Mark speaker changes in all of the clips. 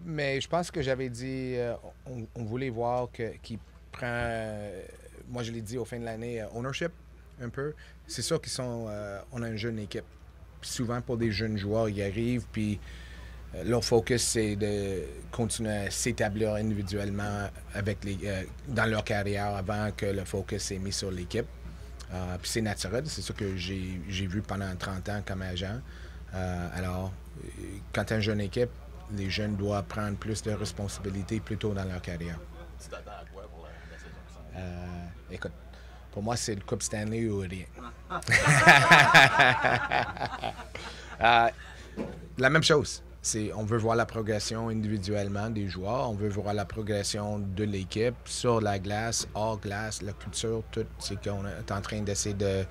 Speaker 1: Mais je pense que j'avais dit, on voulait voir qu'il prend, moi je l'ai dit au fin de l'année, ownership un peu. C'est sûr on a une jeune équipe. Puis souvent pour des jeunes joueurs, ils arrivent, puis leur focus c'est de continuer à s'établir individuellement dans leur carrière avant que le focus soit mis sur l'équipe. Puis c'est naturel, c'est ça que j'ai vu pendant 30 ans comme agent. Alors, quand tu as une jeune équipe, les jeunes doivent prendre plus de responsabilités plus tôt dans leur carrière.
Speaker 2: Tu t'attends à quoi pour la saison qui s'en vient?
Speaker 1: Écoute, pour moi, c'est le Coupe Stanley ou rien. Euh, la même chose. On veut voir la progression individuellement des joueurs, on veut voir la progression de l'équipe sur la glace, hors glace, la culture, tout. C'est qu'on est en train d'essayer de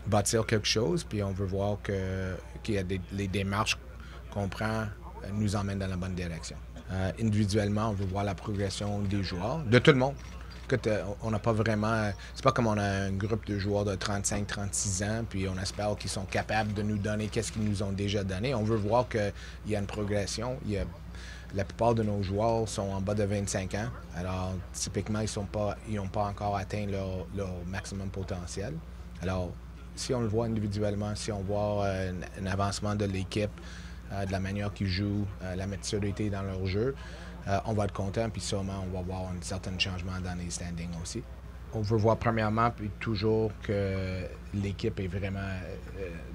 Speaker 1: bâtir quelque chose, puis on veut voir qu'il y a les démarches qu'on prend nous emmènent dans la bonne direction. Individuellement, on veut voir la progression des joueurs, de tout le monde. Écoute, on n'a pas vraiment. C'est pas comme on a un groupe de joueurs de 35-36 ans, puis on espère qu'ils sont capables de nous donner qu'est-ce qu'ils nous ont déjà donné. On veut voir qu'il y a une progression. La plupart de nos joueurs sont en bas de 25 ans. Alors, typiquement, ils n'ont pas encore atteint leur maximum potentiel. Alors, si on le voit individuellement, si on voit un avancement de l'équipe, de la manière qu'ils jouent, la maturité dans leur jeu, on va être content, puis sûrement on va voir un certain changement dans les standings aussi. On veut voir premièrement, puis toujours que l'équipe est vraiment,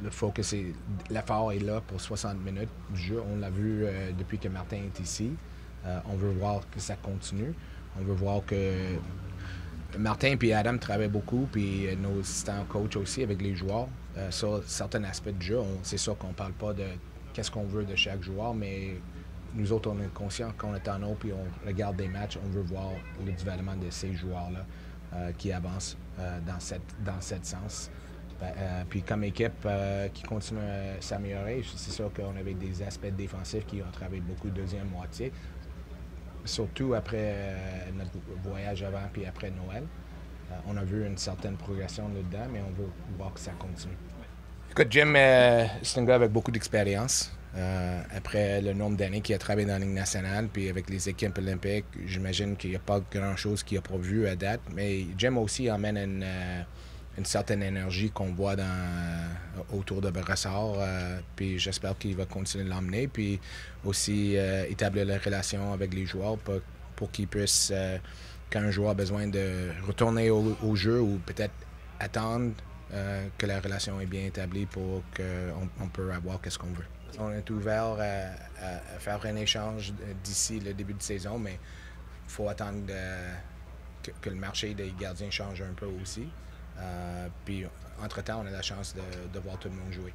Speaker 1: le focus, l'effort est là pour 60 minutes du jeu. On l'a vu depuis que Martin est ici. On veut voir que ça continue. On veut voir que Martin et Adam travaillent beaucoup, puis nos assistants coach aussi avec les joueurs sur certains aspects du jeu. C'est sûr qu'on ne parle pas de qu'est-ce qu'on veut de chaque joueur, mais nous autres, on est conscients qu'on est en haut, puis on regarde des matchs, on veut voir le développement de ces joueurs-là qui avancent dans ce sens. Puis comme équipe qui continue à s'améliorer, c'est sûr qu'on avait des aspects défensifs qui ont travaillé beaucoup deuxième moitié, surtout après notre voyage avant puis après Noël. On a vu une certaine progression là-dedans, mais on veut voir que ça continue. Écoute, Jim, c'est un gars avec beaucoup d'expérience. Après le nombre d'années qu'il a travaillé dans la Ligue nationale, puis avec les équipes olympiques, j'imagine qu'il n'y a pas grand-chose qu'il a prévu à date. Mais Jim aussi amène une certaine énergie qu'on voit autour de Brassard. Puis j'espère qu'il va continuer de l'emmener. Puis aussi établir la relation avec les joueurs pour qu'ils puissent, quand un joueur a besoin de retourner au jeu ou peut-être attendre que la relation est bien établie pour qu'on peut avoir ce qu'on veut. On est ouvert à faire un échange d'ici le début de saison, mais il faut attendre que le marché des gardiens change un peu aussi. Puis, entre-temps, on a la chance de voir tout le monde jouer.